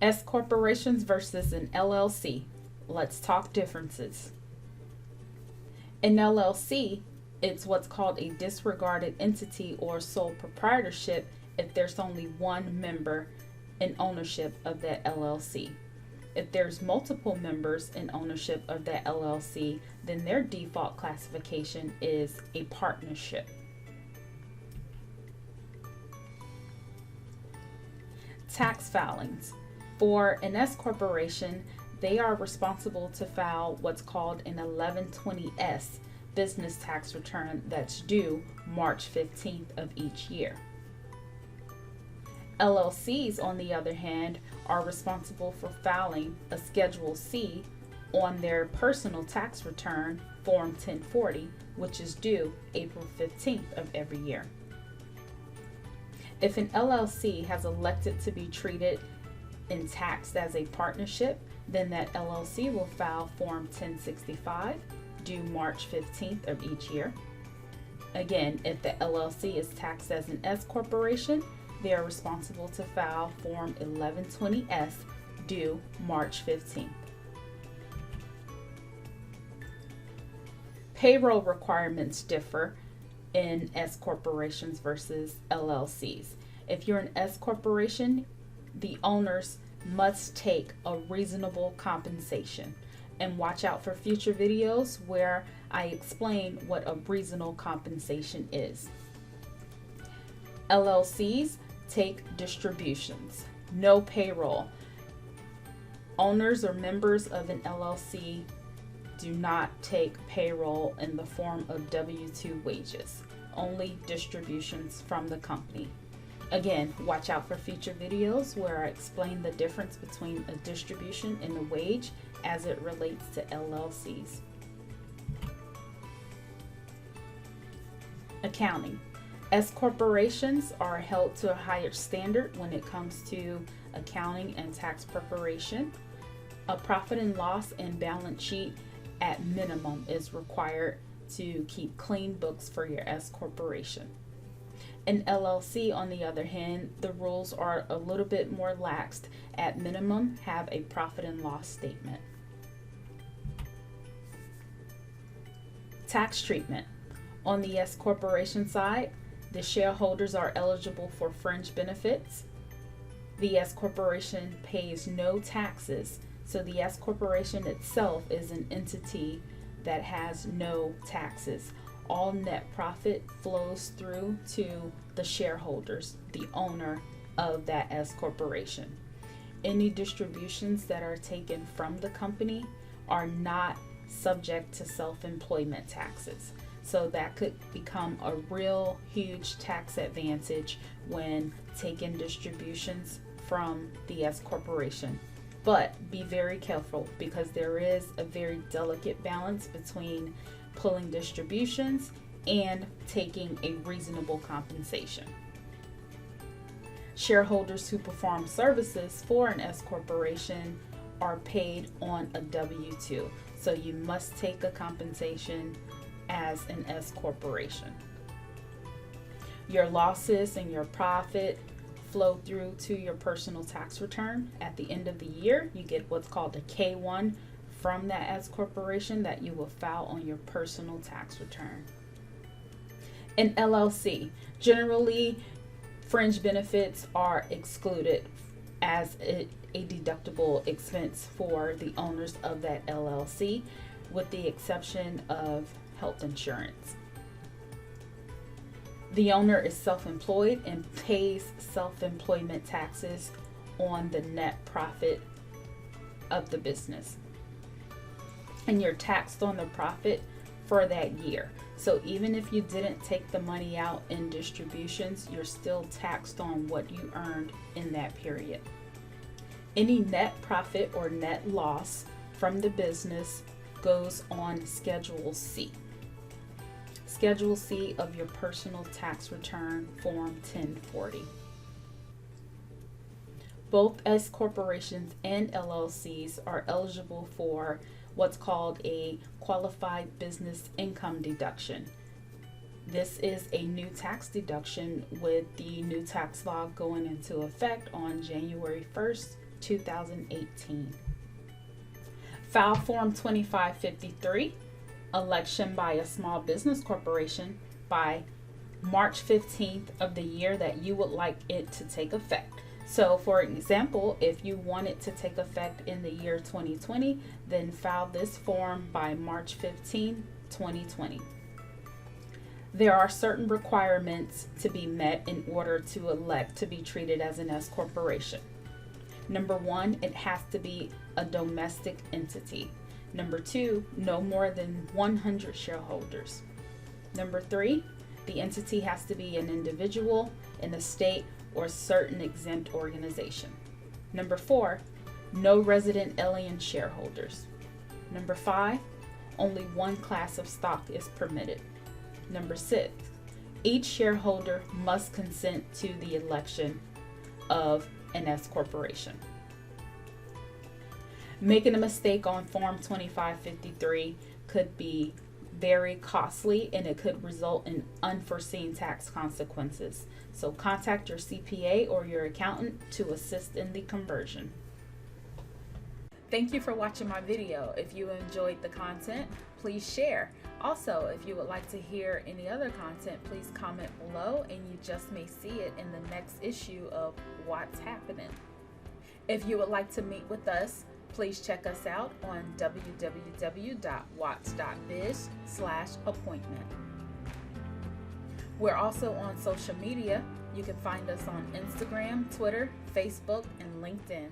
S corporations versus an LLC. Let's talk differences. An LLC, it's what's called a disregarded entity or sole proprietorship if there's only one member in ownership of that LLC. If there's multiple members in ownership of that LLC, then their default classification is a partnership. Tax filings. For an S corporation, they are responsible to file what's called an 1120S business tax return that's due March 15th of each year. LLCs, on the other hand, are responsible for filing a Schedule C on their personal tax return, Form 1040, which is due April 15th of every year. If an LLC has elected to be treated and taxed as a partnership, then that LLC will file Form 1065 due March 15th of each year. Again, if the LLC is taxed as an S corporation, they are responsible to file Form 1120S due March 15th. Payroll requirements differ in S corporations versus LLCs. If you're an S corporation, the owners must take a reasonable compensation. And watch out for future videos where I explain what a reasonable compensation is. LLCs take distributions, no payroll. Owners or members of an LLC do not take payroll in the form of W-2 wages, only distributions from the company. Again, watch out for future videos where I explain the difference between a distribution and a wage as it relates to LLCs. Accounting. S corporations are held to a higher standard when it comes to accounting and tax preparation. A profit and loss and balance sheet at minimum is required to keep clean books for your S corporation. An LLC, on the other hand, the rules are a little bit more laxed. At minimum, have a profit and loss statement. Tax treatment. On the S corporation side, the shareholders are eligible for fringe benefits. The S corporation pays no taxes, so the S corporation itself is an entity that has no taxes. All net profit flows through to the shareholders, the owner of that S corporation. Any distributions that are taken from the company are not subject to self-employment taxes. So that could become a real huge tax advantage when taking distributions from the S corporation. But be very careful because there is a very delicate balance between pulling distributions and taking a reasonable compensation. Shareholders who perform services for an S corporation are paid on a W-2, so you must take a compensation as an S corporation. Your losses and your profit flow through to your personal tax return. At the end of the year, you get what's called a K-1 from that S corporation that you will file on your personal tax return. An LLC, generally fringe benefits are excluded as a deductible expense for the owners of that LLC, with the exception of health insurance. The owner is self-employed and pays self-employment taxes on the net profit of the business. And you're taxed on the profit for that year. So even if you didn't take the money out in distributions, you're still taxed on what you earned in that period. Any net profit or net loss from the business goes on Schedule C. Schedule C of your personal tax return, Form 1040. Both S corporations and LLCs are eligible for what's called a qualified business income deduction. This is a new tax deduction with the new tax law going into effect on January 1st, 2018. File Form 2553, election by a small business corporation by March 15th of the year that you would like it to take effect. So for example, if you want it to take effect in the year 2020, then file this form by March 15, 2020. There are certain requirements to be met in order to elect to be treated as an S corporation. Number 1, it has to be a domestic entity. Number 2, no more than 100 shareholders. Number 3, the entity has to be an individual, an estate, or certain exempt organization. Number 4, no resident alien shareholders. Number 5, only one class of stock is permitted. Number 6, each shareholder must consent to the election of an S corporation. Making a mistake on Form 2553 could be very costly, and it could result in unforeseen tax consequences. So contact your CPA or your accountant to assist in the conversion. Thank you for watching my video. If you enjoyed the content, please share. Also, if you would like to hear any other content, please comment below and you just may see it in the next issue of What's Happening. If you would like to meet with us, please check us out on www.wats.biz/appointment. We're also on social media. You can find us on Instagram, Twitter, Facebook, and LinkedIn.